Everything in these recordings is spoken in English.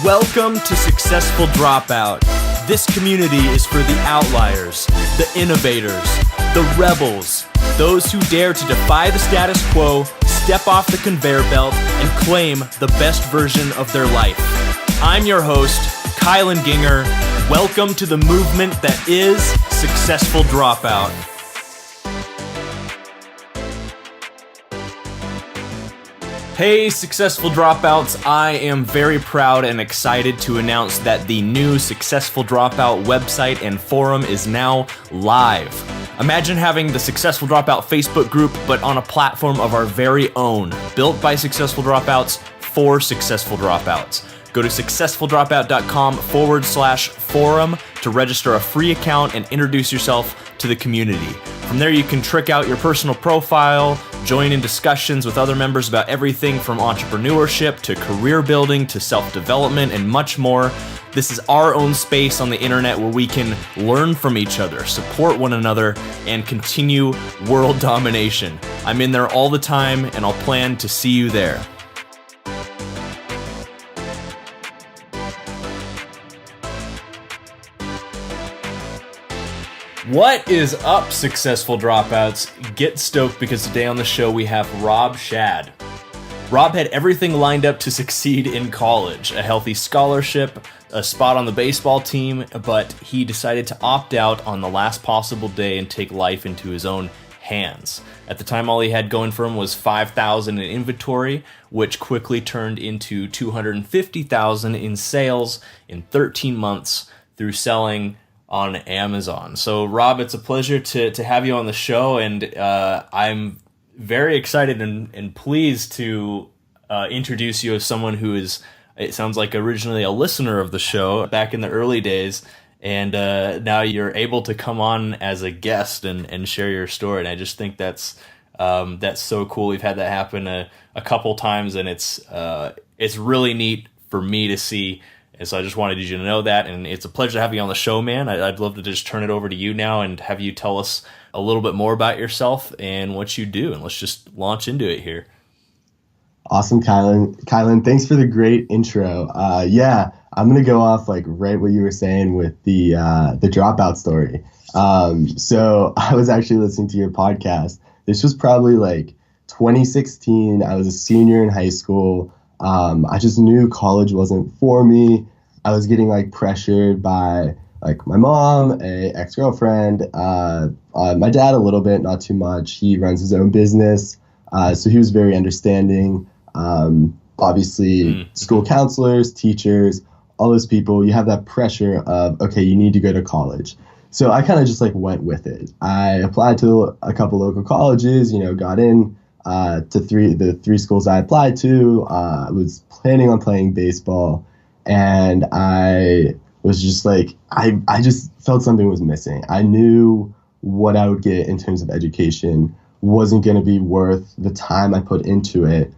Welcome to Successful Dropout. This community is for the outliers, the innovators, the rebels, those who dare to defy the status quo, step off the conveyor belt, and claim the best version of their life. I'm your host, Kylan Ginger. Welcome to the movement that is Successful Dropout. Hey, Successful Dropouts, I am very proud and excited to announce that the new Successful Dropout website and forum is now live. Imagine having the Successful Dropout Facebook group, but on a platform of our very own, built by Successful Dropouts for Successful Dropouts. Go to successfuldropout.com/forum to register a free account and introduce yourself to the community. From there, you can trick out your personal profile, join in discussions with other members about everything from entrepreneurship to career building to self-development and much more. This is our own space on the internet where we can learn from each other, support one another, and continue world domination. I'm in there all the time, and I'll plan to see you there. What is up, Successful Dropouts? Get stoked because today on the show we have Schad. Rob had everything lined up to succeed in college, a healthy scholarship, a spot on the baseball team, but he decided to opt out on the last possible day and take life into his own hands. At the time, all he had going for him was $5,000 in inventory, which quickly turned into $250,000 in sales in 13 months through selling on Amazon. So Rob, it's a pleasure to have you on the show, and I'm very excited and pleased to introduce you as someone who is, it sounds like, originally a listener of the show back in the early days, and now you're able to come on as a guest and share your story, and I just think that's so cool. We've had that happen a couple times, and it's really neat for me to see. And so I just wanted you to know that, and it's a pleasure to have you on the show, man. I'd love to just turn it over to you now and have you tell us a little bit more about yourself and what you do, and let's just launch into it here. Awesome, Kylan, thanks for the great intro. Yeah, I'm gonna go off like right what you were saying with the Dropout Story. So I was actually listening to your podcast. This was probably like 2016. I was a senior in high school. I just knew college wasn't for me. I was getting like pressured by like my mom, a ex-girlfriend, my dad a little bit, not too much. He runs his own business, so he was very understanding. Obviously, school counselors, teachers, all those people, you have that pressure of, okay, you need to go to college. So I kind of just like went with it. I applied to a couple local colleges, got in. To the three schools I applied to. I was planning on playing baseball, and I was just like, I just felt something was missing. I knew what I would get in terms of education wasn't going to be worth the time I put into it,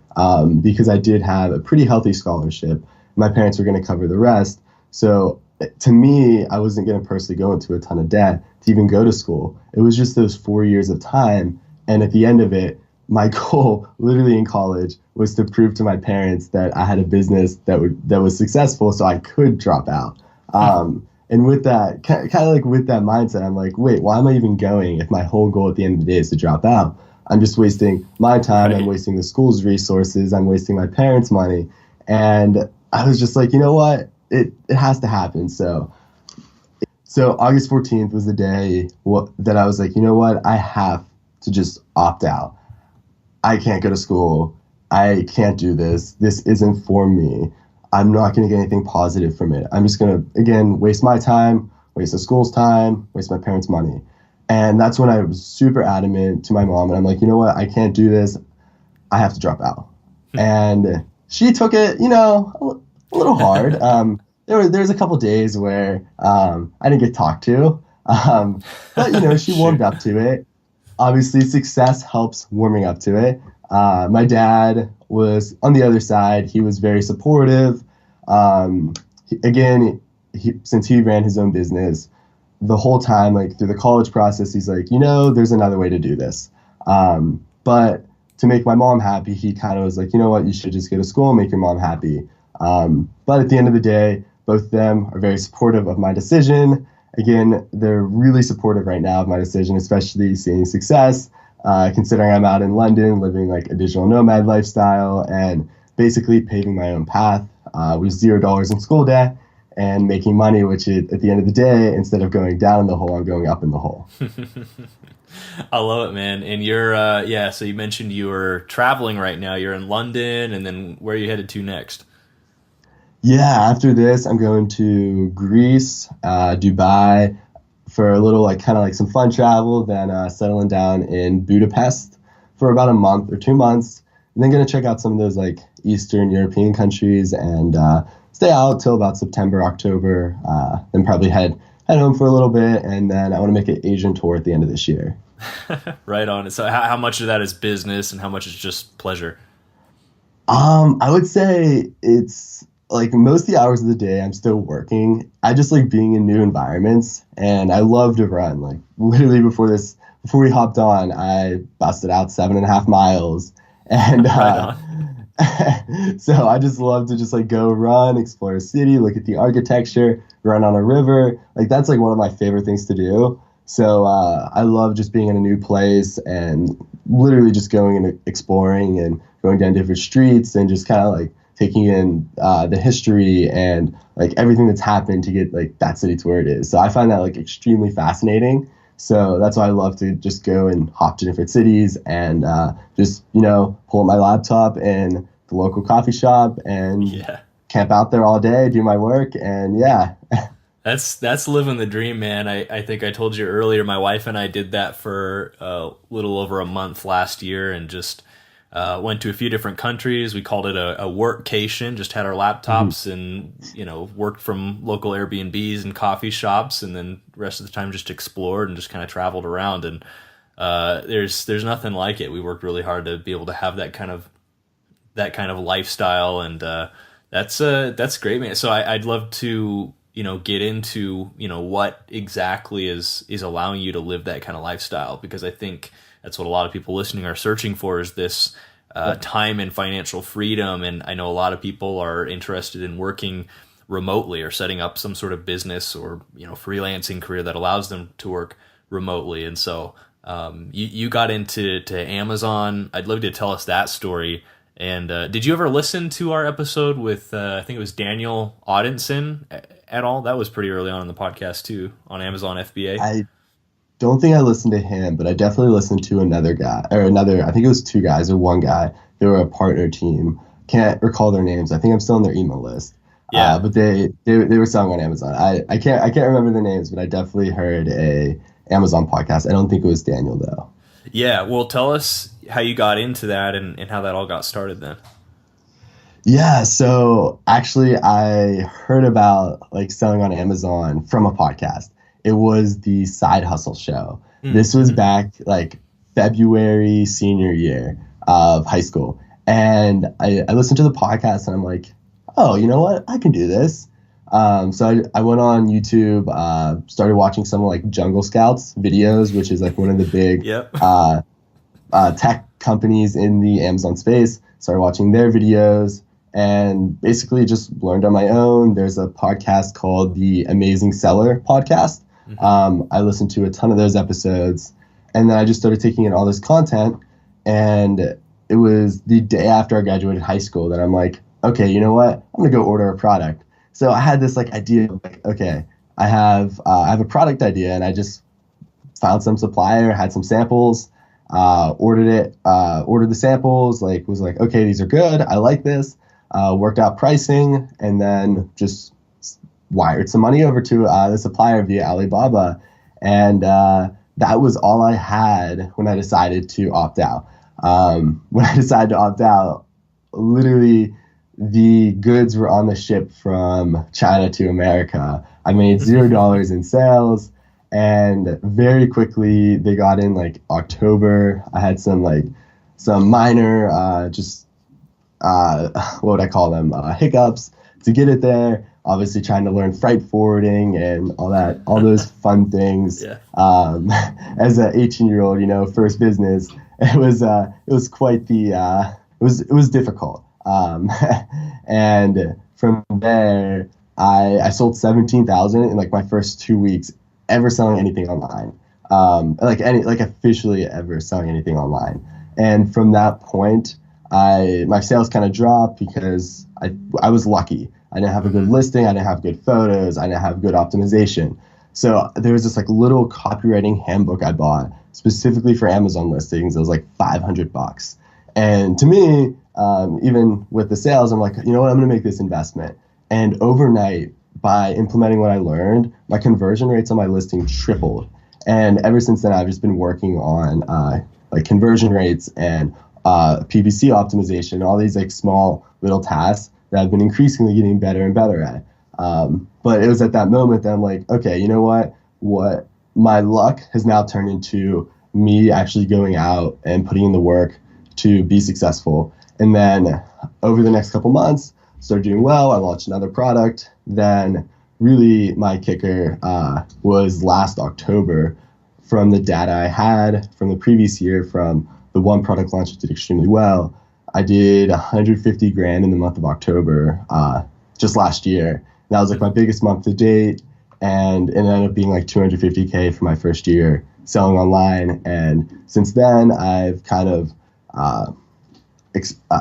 because I did have a pretty healthy scholarship. My parents were going to cover the rest. So to me, I wasn't going to personally go into a ton of debt to even go to school. It was just those 4 years of time. And at the end of it, my goal, literally in college, was to prove to my parents that I had a business that was successful, so I could drop out. And with that, kind of like with that mindset, I'm like, wait, why am I even going if my whole goal at the end of the day is to drop out? I'm just wasting my time. Right. I'm wasting the school's resources. I'm wasting my parents' money. And I was just like, you know what? It has to happen. So August 14th was the day that I was like, you know what? I have to just opt out. I can't go to school. I can't do this. This isn't for me. I'm not going to get anything positive from it. I'm just going to, again, waste my time, waste the school's time, waste my parents' money. And that's when I was super adamant to my mom. And I'm like, you know what? I can't do this. I have to drop out. And she took it, a little hard. There's a couple days where I didn't get talked to. But, she warmed up to it. Obviously, success helps warming up to it. My dad was on the other side. He was very supportive. Since he ran his own business, the whole time, like through the college process, he's like, there's another way to do this. But to make my mom happy, he kind of was like, you know what, you should just go to school and make your mom happy. But at the end of the day, both of them are very supportive of my decision. Again, they're really supportive right now of my decision, especially seeing success, considering I'm out in London living like a digital nomad lifestyle and basically paving my own path with $0 in school debt and making money, which at the end of the day, instead of going down in the hole, I'm going up in the hole. I love it, man. And you're, so you mentioned you were traveling right now. You're in London, and then where are you headed to next? Yeah, after this, I'm going to Greece, Dubai for a little, like, kind of like some fun travel, then settling down in Budapest for about a month or 2 months, and then going to check out some of those, like, Eastern European countries and stay out till about September, October, then probably head home for a little bit, and then I want to make an Asian tour at the end of this year. Right on. So how much of that is business and how much is just pleasure? I would say it's like most of the hours of the day I'm still working. I just like being in new environments, and I love to run. Like literally before we hopped on, I busted out 7.5 miles, and Right so I just love to just like go run, explore a city, look at the architecture, run on a river. Like that's like one of my favorite things to do. So I love just being in a new place and literally just going and exploring and going down different streets and just kind of like taking in the history and like everything that's happened to get like that city to where it is. So I find that like extremely fascinating. So that's why I love to just go and hop to different cities and just, pull up my laptop in the local coffee shop and camp out there all day, do my work. And yeah. That's living the dream, man. I think I told you earlier, my wife and I did that for a little over a month last year and just went to a few different countries. We called it a workcation, just had our laptops and, worked from local Airbnbs and coffee shops, and then the rest of the time just explored and just kind of traveled around. And there's nothing like it. We worked really hard to be able to have that kind of lifestyle, and that's great, man. So I'd love to get into, what exactly is allowing you to live that kind of lifestyle, because I think that's what a lot of people listening are searching for, is this time and financial freedom. And I know a lot of people are interested in working remotely or setting up some sort of business or, freelancing career that allows them to work remotely. And so you got into Amazon. I'd love you to tell us that story. And did you ever listen to our episode with, I think it was Daniel Audenson at all? That was pretty early on in the podcast too, on Amazon FBA. I don't think I listened to him, but I definitely listened to another guy, I think it was 2 guys or 1 guy. They were a partner team. Can't recall their names. I think I'm still on their email list. Yeah. But they were selling on Amazon. I can't remember their names, but I definitely heard a Amazon podcast. I don't think it was Daniel though. Yeah. Well, tell us how you got into that and how that all got started then. Yeah, so actually I heard about like selling on Amazon from a podcast. It was the Side Hustle Show. This was back like February senior year of high school. And I listened to the podcast and I'm like, oh, you know what? I can do this. So I went on YouTube, started watching some like Jungle Scouts videos, which is like one of the big tech companies in the Amazon space. Started watching their videos and basically just learned on my own. There's a podcast called the Amazing Seller podcast. I listened to a ton of those episodes, and then I just started taking in all this content. And it was the day after I graduated high school that I'm like, okay, you know what? I'm gonna go order a product. So I had this like idea of like, okay, I have a product idea, and I just found some supplier, had some samples, ordered the samples, was like, okay, these are good. I like this. Worked out pricing, and then just wired some money over to the supplier via Alibaba. And that was all I had when I decided to opt out. When I decided to opt out, literally the goods were on the ship from China to America. I made $0 in sales, and very quickly they got in like October. I had some minor what would I call them, hiccups to get it there. Obviously trying to learn freight forwarding and all those fun things. Yeah. As an 18-year-old, first business, it was quite the it was difficult. And from there, I sold 17,000 in like my first 2 weeks ever selling anything online. Like officially ever selling anything online. And from that point, my sales kind of dropped because I was lucky. I didn't have a good listing. I didn't have good photos. I didn't have good optimization. So there was this like little copywriting handbook I bought specifically for Amazon listings. It was like $500. And to me, even with the sales, I'm like, you know what, I'm going to make this investment. And overnight, by implementing what I learned, my conversion rates on my listing tripled. And ever since then, I've just been working on like conversion rates and PPC optimization, all these like small little tasks that I've been increasingly getting better and better at. But it was at that moment that I'm like, okay, you know what? What my luck has now turned into me actually going out and putting in the work to be successful. And then over the next couple months, started doing well. I launched another product. Then really my kicker was last October. From the data I had from the previous year, from the one product launch that did extremely well, I did 150 grand in the month of October just last year. That was like my biggest month to date, and it ended up being like 250K for my first year selling online. And since then, I've kind of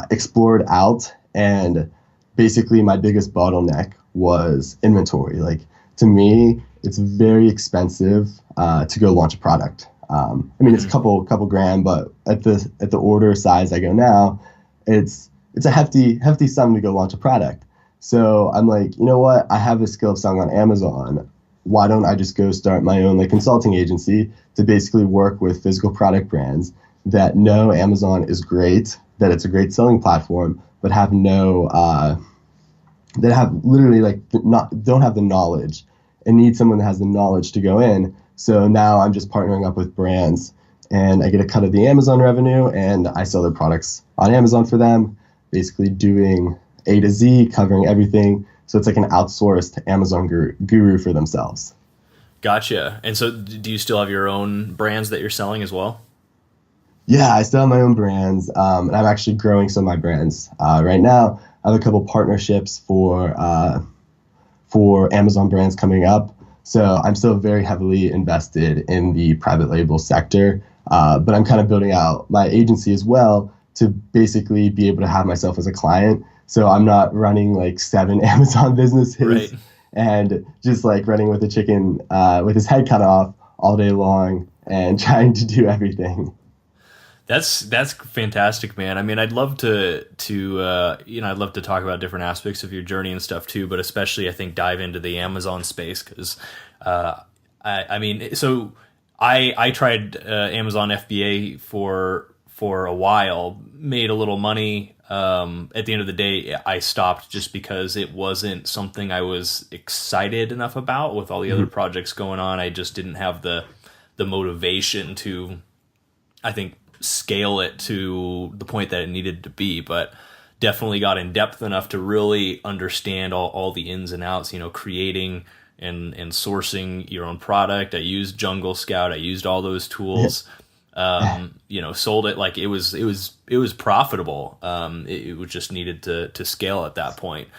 explored out, and basically my biggest bottleneck was inventory. Like, to me, it's very expensive to go launch a product. I mean, it's a couple grand, but at the order size I go now, it's a hefty sum to go launch a product. So I'm like, you know what? I have the skill of selling on Amazon. Why don't I just go start my own like consulting agency to basically work with physical product brands that know Amazon is great, that it's a great selling platform, but have no that have literally like don't have the knowledge and need someone that has the knowledge to go in. So now I'm just partnering up with brands, and I get a cut of the Amazon revenue, and I sell their products on Amazon for them, basically doing A to Z, covering everything. So it's like an outsourced Amazon guru for themselves. Gotcha. And so do you still have your own brands that you're selling as well? Yeah, I still have my own brands, and I'm actually growing some of my brands right now. I have a couple partnerships for Amazon brands coming up. So I'm still very heavily invested in the private label sector, but I'm kind of building out my agency as well to basically be able to have myself as a client. So I'm not running like 7 Amazon businesses and just like running with a chicken with his head cut off all day long and trying to do everything. That's fantastic, man. I mean, I'd love to I'd love to talk about different aspects of your journey and stuff too, but especially I think dive into the Amazon space because, I mean, so I tried Amazon FBA for a while, made a little money. At the end of the day, I stopped just because it wasn't something I was excited enough about with all the other projects going on. I just didn't have the motivation to, I think, scale it to the point that it needed to be, but definitely got in depth enough to really understand all the ins and outs, creating and sourcing your own product. I used Jungle Scout. I used all those tools, sold it. Like it was profitable. It just needed to scale at that point.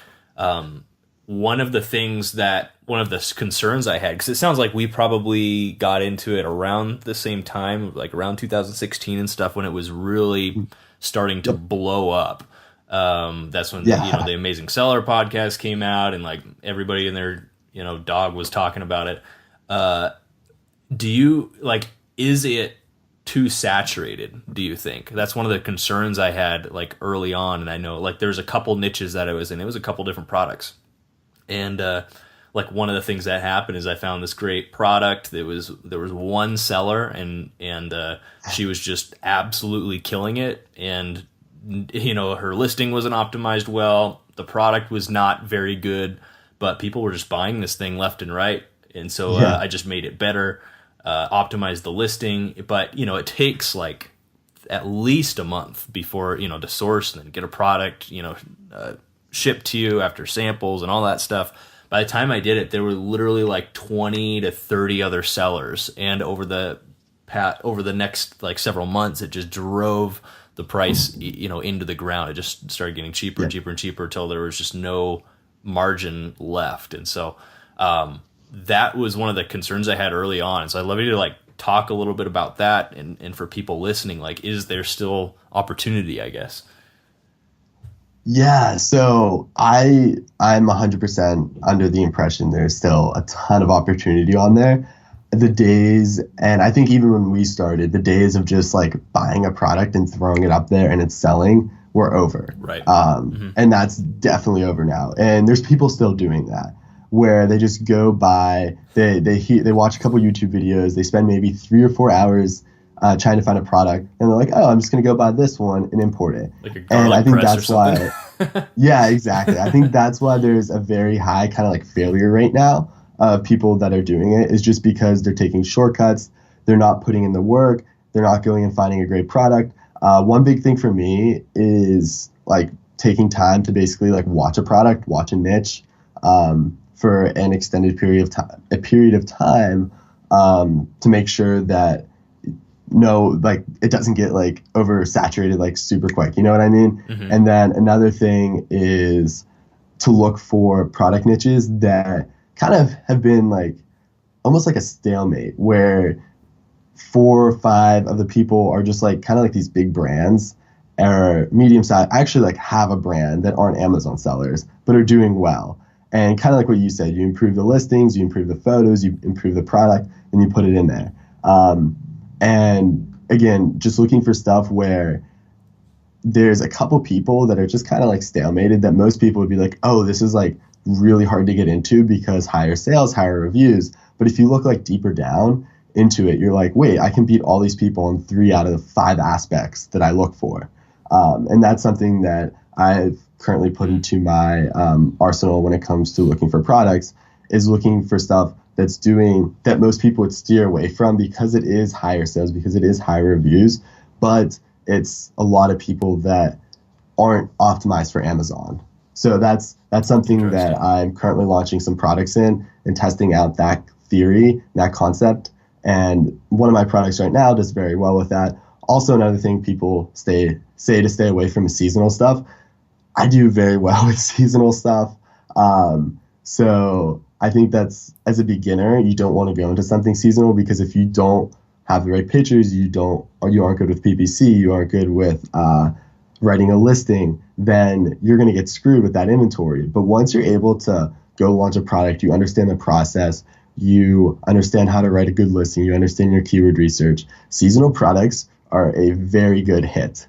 One of the concerns I had, because it sounds like we probably got into it around the same time, like around 2016 and stuff, when it was really starting to blow up. That's when the Amazing Seller podcast came out, and like everybody and their dog was talking about it. Is it too saturated, do you think? That's one of the concerns I had like early on, and I know like there's a couple niches that I was in. It was a couple different products. And like one of the things that happened is I found this great product. There was one seller, and she was just absolutely killing it. And her listing wasn't optimized well. The product was not very good, but people were just buying this thing left and right. And so I just made it better, optimized the listing. But it takes like at least a month before to source and then get a product shipped to you after samples and all that stuff. By the time I did it, there were literally like 20 to 30 other sellers, and over the next like several months, it just drove the price into the ground. It just started getting cheaper and cheaper and cheaper until there was just no margin left. And so that was one of the concerns I had early on. So I'd love you to like talk a little bit about that, and for people listening, like, is there still opportunity, I guess? Yeah, so I'm 100% under the impression there's still a ton of opportunity on there. The days, and I think even when we started, the days of just like buying a product and throwing it up there and it's selling were over. Right. And that's definitely over now. And there's people still doing that, where they just go buy, they watch a couple YouTube videos, they spend maybe 3 or 4 hours trying to find a product, and they're like, oh, I'm just going to go buy this one and import it. Like a garlic and I think press that's or something. why, yeah, exactly. I think that's why there's a very high kind of like failure rate now of people that are doing it, is just because they're taking shortcuts. They're not putting in the work. They're not going and finding a great product. One big thing for me is like taking time to basically like watch a product, watch a niche for an extended period of time to make sure that like it doesn't get like oversaturated like super quick. You know what I mean? Mm-hmm. And then another thing is to look for product niches that kind of have been like almost like a stalemate, where 4 or 5 of the people are just like kind of like these big brands or medium size, actually like have a brand that aren't Amazon sellers but are doing well. And kind of like what you said, you improve the listings, you improve the photos, you improve the product, and you put it in there. And again, just looking for stuff where there's a couple people that are just kind of like stalemated, that most people would be like, oh, this is like really hard to get into because higher sales, higher reviews. But if you look like deeper down into it, you're like, wait, I can beat all these people on 3 out of the 5 aspects that I look for. And that's something that I've currently put into my arsenal when it comes to looking for products, is looking for stuff that most people would steer away from because it is higher sales, because it is higher reviews, but it's a lot of people that aren't optimized for Amazon. So that's something that I'm currently launching some products in and testing out that theory, that concept. And one of my products right now does very well with that. Also, another thing people say to stay away from is seasonal stuff. I do very well with seasonal stuff. So I think that's, as a beginner, you don't want to go into something seasonal, because if you don't have the right pictures, you aren't good with PPC, you aren't good with writing a listing, then you're going to get screwed with that inventory. But once you're able to go launch a product, you understand the process, you understand how to write a good listing, you understand your keyword research, seasonal products are a very good hit.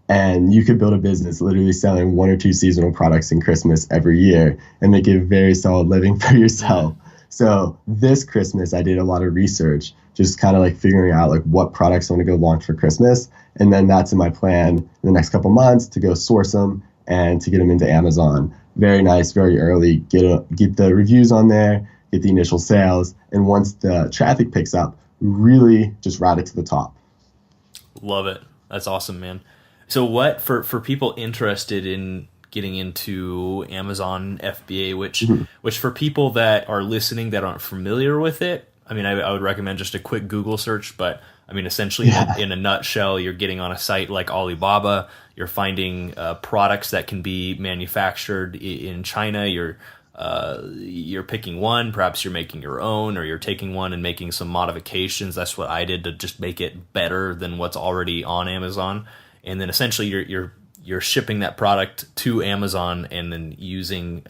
And you could build a business literally selling 1 or 2 seasonal products in Christmas every year and make a very solid living for yourself. So this Christmas, I did a lot of research, just kind of like figuring out like what products I want to go launch for Christmas. And then that's in my plan in the next couple months to go source them and to get them into Amazon. Very nice, very early, get the reviews on there, get the initial sales. And once the traffic picks up, really just route it to the top. Love it. That's awesome, man. So what, for people interested in getting into Amazon FBA, which for people that are listening that aren't familiar with it, I mean, I would recommend just a quick Google search, but I mean, essentially in a nutshell, you're getting on a site like Alibaba, you're finding products that can be manufactured in China, you're picking one, perhaps you're making your own, or you're taking one and making some modifications. That's what I did to just make it better than what's already on Amazon. And then essentially you're shipping that product to Amazon and then using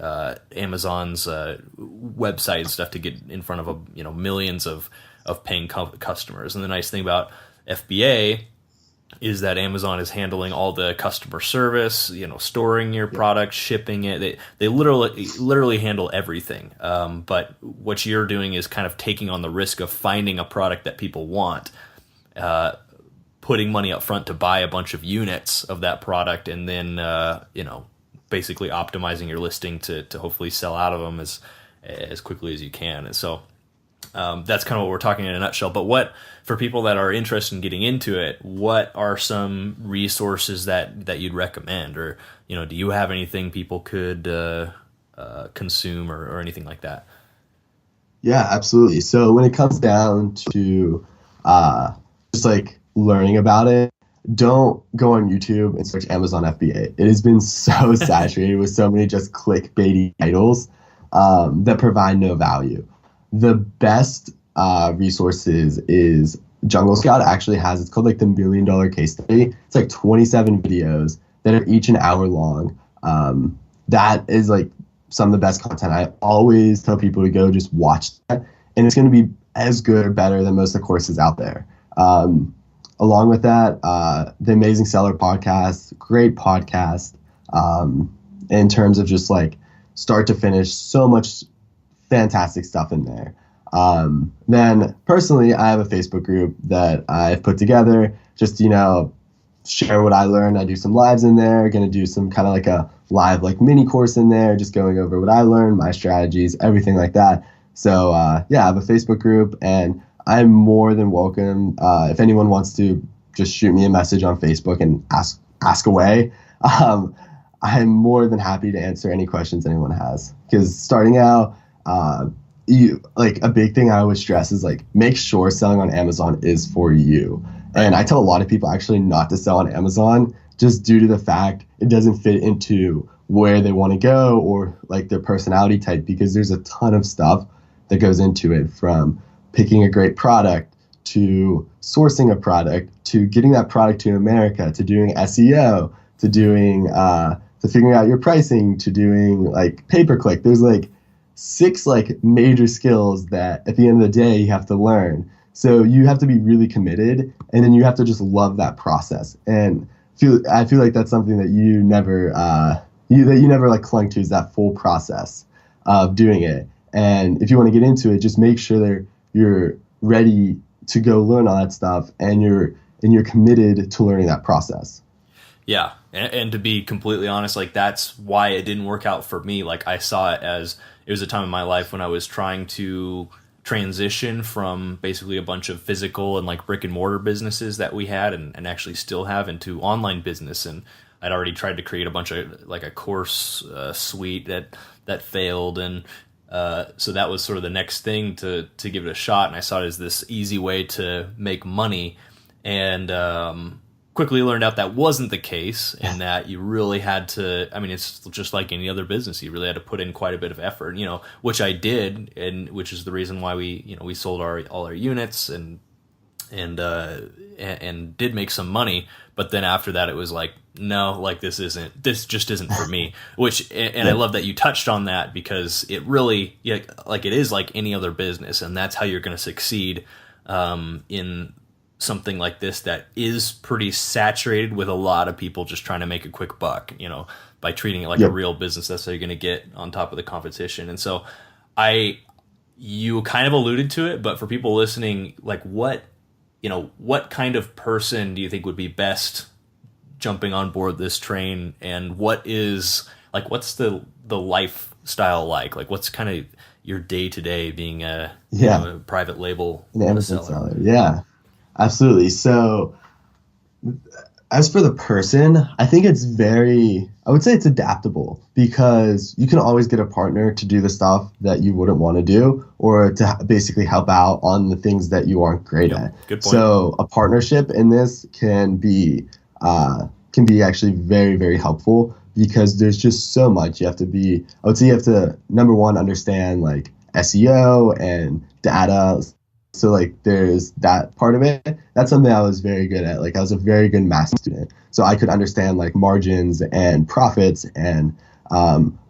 Amazon's website and stuff to get in front of millions of paying customers. And the nice thing about FBA is that Amazon is handling all the customer service, storing your product, shipping it. They literally handle everything. But what you're doing is kind of taking on the risk of finding a product that people want, putting money up front to buy a bunch of units of that product, and then basically optimizing your listing to hopefully sell out of them as quickly as you can. And so that's kind of what we're talking in a nutshell. But what, for people that are interested in getting into it, what are some resources that you'd recommend, or do you have anything people could consume or anything like that? Yeah, absolutely. So when it comes down to just like learning about it, don't go on YouTube and search Amazon FBA. It has been so saturated with so many just clickbaity titles that provide no value. The best resources is Jungle Scout actually has, it's called like the $1 Million Case Study. It's like 27 videos that are each an hour long. That is like some of the best content. I always tell people to go just watch that, and it's going to be as good or better than most of the courses out there. Along with that, the Amazing Seller podcast, great podcast in terms of just like start to finish, so much fantastic stuff in there. Then personally, I have a Facebook group that I've put together just, share what I learned. I do some lives in there, going to do some kind of like a live like mini course in there, just going over what I learned, my strategies, everything like that. So I have a Facebook group, and I'm more than welcome. If anyone wants to just shoot me a message on Facebook and ask away, I'm more than happy to answer any questions anyone has. Because starting out, a big thing I always stress is like, make sure selling on Amazon is for you. And I tell a lot of people actually not to sell on Amazon just due to the fact it doesn't fit into where they want to go or like their personality type, because there's a ton of stuff that goes into it, from picking a great product to sourcing a product to getting that product to America to doing SEO to doing to figuring out your pricing to doing like pay-per-click. There's like 6 like major skills that at the end of the day you have to learn. So you have to be really committed, and then you have to just love that process. And I feel like that's something that you never like clung to, is that full process of doing it. And if you want to get into it, just make sure that you're ready to go learn all that stuff, and you're committed to learning that process. Yeah, and to be completely honest, like that's why it didn't work out for me. Like I saw it as it was a time in my life when I was trying to transition from basically a bunch of physical and like brick and mortar businesses that we had and actually still have into online business. And I'd already tried to create a bunch of like a course suite that failed, and so that was sort of the next thing to give it a shot. And I saw it as this easy way to make money, and quickly learned out that wasn't the case, and that you really had to, I mean, it's just like any other business. You really had to put in quite a bit of effort, which I did, and which is the reason why we sold all our units and did make some money. But then after that, it was like, no, like this just isn't for me. And I love that you touched on that, because it really, like it is like any other business, and that's how you're going to succeed in something like this that is pretty saturated with a lot of people just trying to make a quick buck, by treating it like a real business. That's how you're going to get on top of the competition. And so you kind of alluded to it, but for people listening, like what kind of person do you think would be best jumping on board this train? And what's the lifestyle like? Like what's kind of your day to day being a private label seller? Yeah. Absolutely. So as for the person, I think I would say it's adaptable, because you can always get a partner to do the stuff that you wouldn't want to do, or to basically help out on the things that you aren't great at. Good point. So a partnership in this can be actually very, very helpful, because there's just so much. I would say you have to, number one, understand like SEO and data. So like there's that part of it. That's something I was very good at. Like I was a very good math student, so I could understand like margins and profits and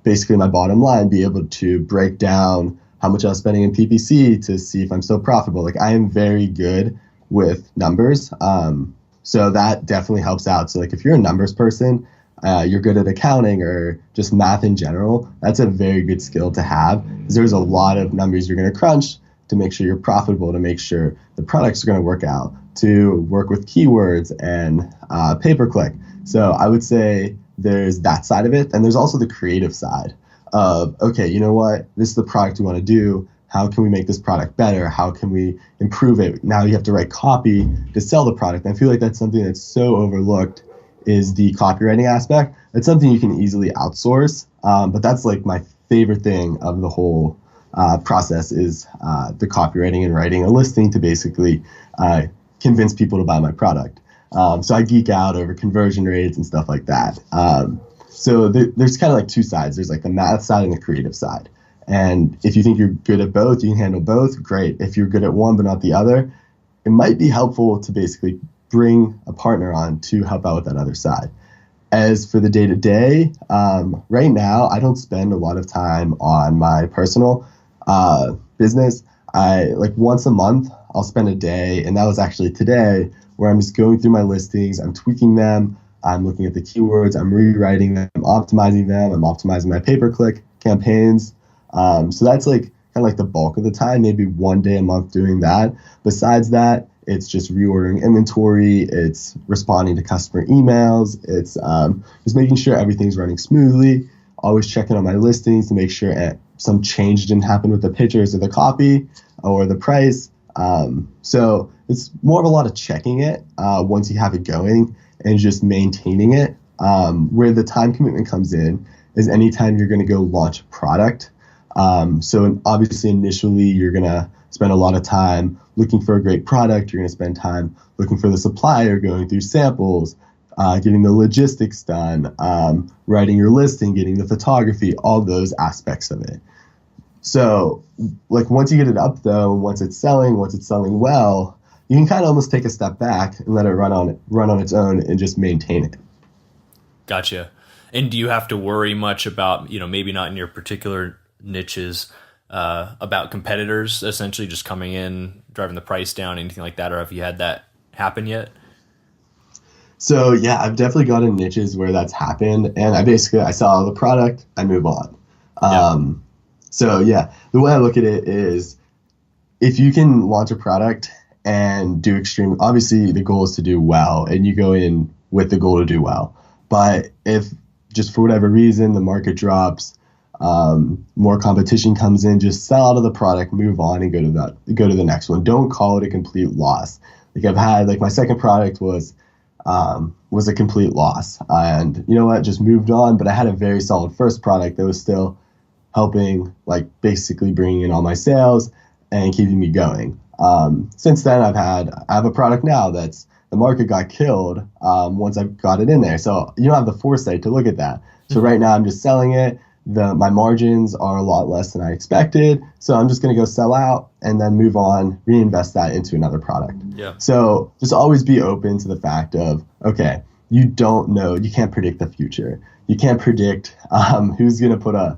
basically my bottom line, be able to break down how much I was spending in PPC to see if I'm still profitable. Like I am very good with numbers. So that definitely helps out. So like if you're a numbers person, you're good at accounting or just math in general, that's a very good skill to have, because there's a lot of numbers you're going to crunch to make sure you're profitable, to make sure the products are going to work out, to work with keywords and pay-per-click. So I would say there's that side of it. And there's also the creative side of, okay, you know what? This is the product we want to do. How can we make this product better? How can we improve it? Now you have to write copy to sell the product. And I feel like that's something that's so overlooked, is the copywriting aspect. It's something you can easily outsource. But that's like my favorite thing of the whole process is the copywriting and writing a listing to basically convince people to buy my product. So I geek out over conversion rates and stuff like that. So there's kind of like two sides. There's like the math side and the creative side. And if you think you're good at both, you can handle both, great. If you're good at one but not the other, it might be helpful to basically bring a partner on to help out with that other side. As for the day-to-day, right now, I don't spend a lot of time on my personal business. Like once a month, I'll spend a day, and that was actually today, where I'm just going through my listings, I'm tweaking them, I'm looking at the keywords, I'm rewriting them, I'm optimizing my pay-per-click campaigns. So that's like kind of like the bulk of the time, maybe one day a month doing that. Besides that, it's just reordering inventory, it's responding to customer emails, it's just making sure everything's running smoothly, always checking on my listings to make sure some change didn't happen with the pictures or the copy or the price. So it's more of a lot of checking it once you have it going and just maintaining it. Where the time commitment comes in is anytime you're going to go launch a product. So obviously initially you're going to spend a lot of time looking for a great product. You're going to spend time looking for the supplier, going through samples, getting the logistics done, writing your listing, getting the photography, all those aspects of it. So like once you get it up though, once it's selling well, you can kind of almost take a step back and let it run on its own and just maintain it. Gotcha. And do you have to worry much about, maybe not in your particular niches, about competitors essentially just coming in, driving the price down, anything like that? Or have you had that happen yet? So yeah, I've definitely got in niches where that's happened, and I sell the product, I move on. Yeah. So yeah, the way I look at it is if you can launch a product and do obviously the goal is to do well, and you go in with the goal to do well. But if just for whatever reason the market drops, more competition comes in, just sell out of the product, move on, and go to the next one. Don't call it a complete loss. Like I've had, like my second product was a complete loss, and you know what, just moved on. But I had a very solid first product that was still helping, like basically bringing in all my sales and keeping me going. Since then, I have a product now that's the market got killed once I got it in there. So you don't have the foresight to look at that. So right now I'm just selling it. My margins are a lot less than I expected. So I'm just going to go sell out and then move on, reinvest that into another product. Yeah. So just always be open to the fact of, okay, you don't know, you can't predict the future. You can't predict who's going to put a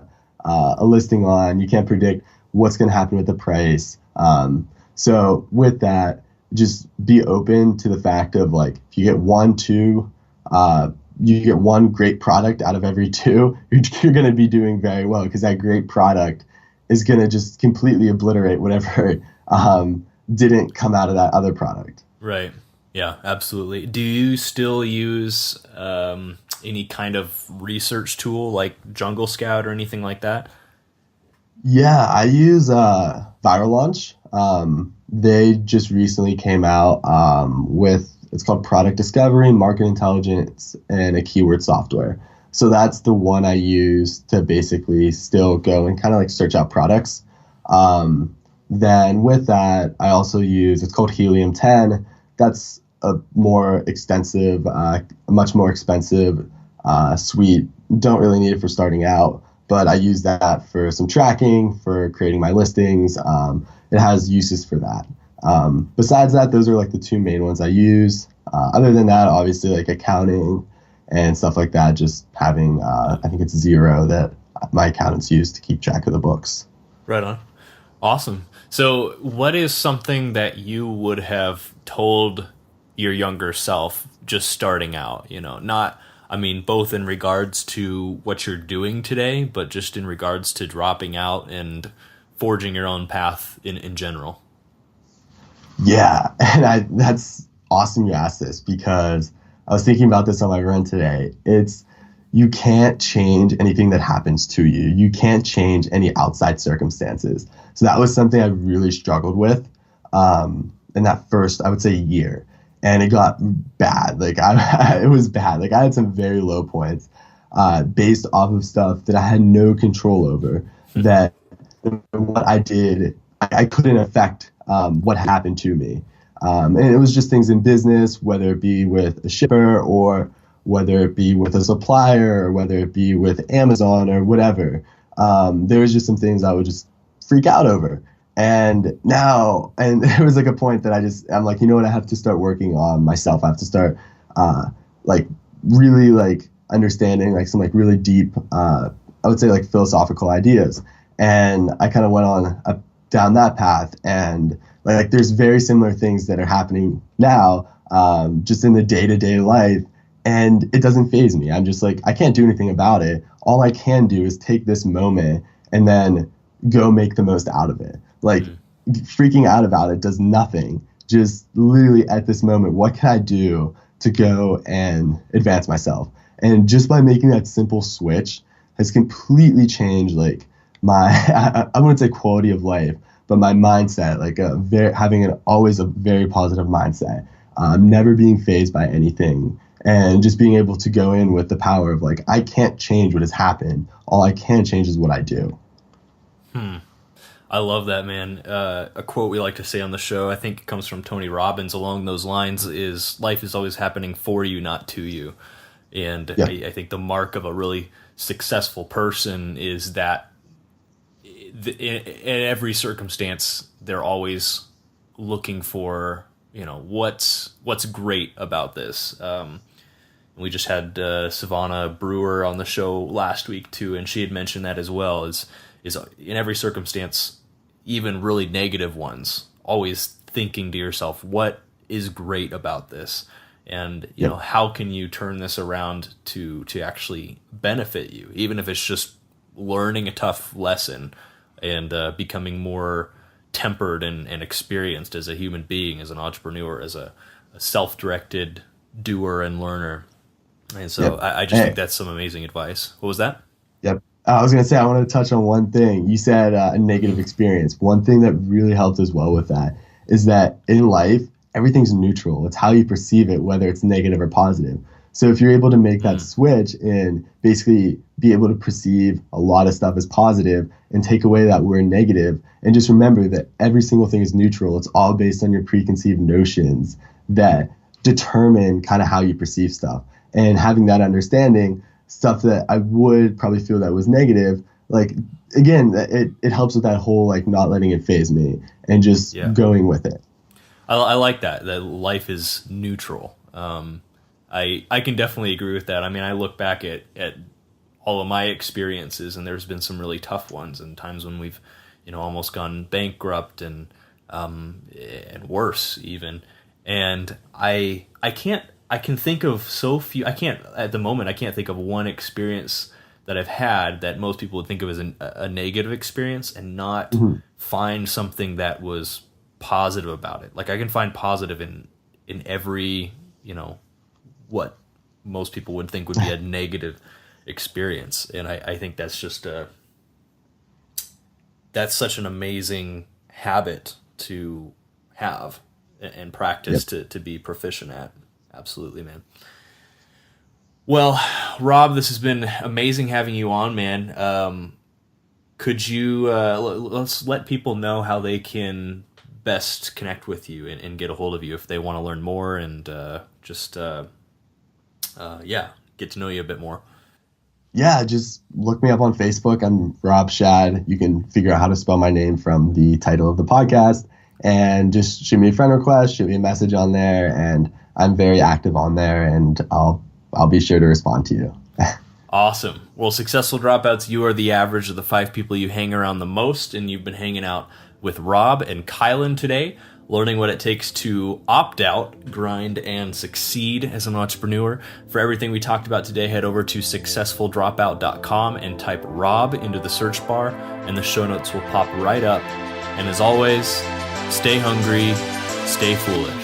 listing on. You can't predict what's going to happen with the price. So with that, just be open to the fact of like, if you get you get one great product out of every two, you're going to be doing very well, because that great product is going to just completely obliterate whatever didn't come out of that other product. Right. Yeah, absolutely. Do you still use any kind of research tool like Jungle Scout or anything like that? Yeah, I use Viral Launch. They just recently came out with, it's called Product Discovery, Market Intelligence, and a keyword software. So that's the one I use to basically still go and kind of like search out products. Then with that, I also use, it's called Helium 10. That's a more extensive, much more expensive suite. Don't really need it for starting out, but I use that for some tracking, for creating my listings. It has uses for that. Besides that, those are like the two main ones I use. Other than that, obviously like accounting and stuff like that, just having, I think it's Xero that my accountants use to keep track of the books. Right on. Awesome. So what is something that you would have told your younger self just starting out, both in regards to what you're doing today, but just in regards to dropping out and forging your own path in general? Yeah, and that's awesome you asked this, because I was thinking about this on my run today. You can't change anything that happens to you. You can't change any outside circumstances. So that was something I really struggled with in that first, I would say, year. And it got bad. It was bad. Like I had some very low points based off of stuff that I had no control over, that what I did, I couldn't affect what happened to me. And it was just things in business, whether it be with a shipper or whether it be with a supplier or whether it be with Amazon or whatever. There was just some things I would just freak out over. And there was like a point that I'm like, you know what, I have to start working on myself. I have to start like really like understanding like some like really deep, I would say like philosophical ideas. And I kind of went on down that path, and like there's very similar things that are happening now, just in the day-to-day life, and it doesn't faze me. I'm just like, I can't do anything about it. All I can do is take this moment and then go make the most out of it. Like freaking out about it does nothing. Just literally at this moment, what can I do to go and advance myself? And just by making that simple switch has completely changed like my, I wouldn't say quality of life, but my mindset, like having always a very positive mindset, never being fazed by anything, and just being able to go in with the power of like, I can't change what has happened. All I can change is what I do. I love that, man. A quote we like to say on the show, I think it comes from Tony Robbins along those lines, is life is always happening for you, not to you. And yeah. I think the mark of a really successful person is that in every circumstance, they're always looking for, you know, what's great about this. We just had Savannah Brewer on the show last week too, and she had mentioned that as well, is in every circumstance, even really negative ones, always thinking to yourself, what is great about this? And, you know, how can you turn this around to actually benefit you, even if it's just learning a tough lesson and becoming more tempered and experienced as a human being, as an entrepreneur, as a self-directed doer and learner. And so I just think that's some amazing advice. What was that? Yep. I was going to say, I wanted to touch on one thing. You said a negative experience. One thing that really helped as well with that is that in life, everything's neutral. It's how you perceive it, whether it's negative or positive. So if you're able to make that switch and basically be able to perceive a lot of stuff as positive and take away that word negative, and just remember that every single thing is neutral. It's all based on your preconceived notions that determine kind of how you perceive stuff. And having that understanding, stuff that I would probably feel that was negative, like, again, it helps with that whole, like, not letting it faze me and just going with it. I like that life is neutral. I can definitely agree with that. I mean, I look back at all of my experiences, and there's been some really tough ones, and times when we've, you know, almost gone bankrupt and worse even. And I can think of so few. At the moment, I can't think of one experience that I've had that most people would think of as a negative experience and not find something that was positive about it. Like, I can find positive in every, you know, what most people would think would be a negative experience. And I think that's just that's such an amazing habit to have and practice to be proficient at. Absolutely, man. Well, Rob, this has been amazing having you on, man. Could you let's let people know how they can best connect with you and get a hold of you if they want to learn more and just get to know you a bit more. Yeah, just look me up on Facebook. I'm Rob Schad. You can figure out how to spell my name from the title of the podcast, and just shoot me a friend request, shoot me a message on there, and I'm very active on there, and I'll be sure to respond to you. Awesome. Well, Successful Dropouts, you are the average of the 5 people you hang around the most, and you've been hanging out with Rob and Kylan today, learning what it takes to opt out, grind, and succeed as an entrepreneur. For everything we talked about today, head over to successfuldropout.com and type Rob into the search bar, and the show notes will pop right up. And as always, stay hungry, stay foolish.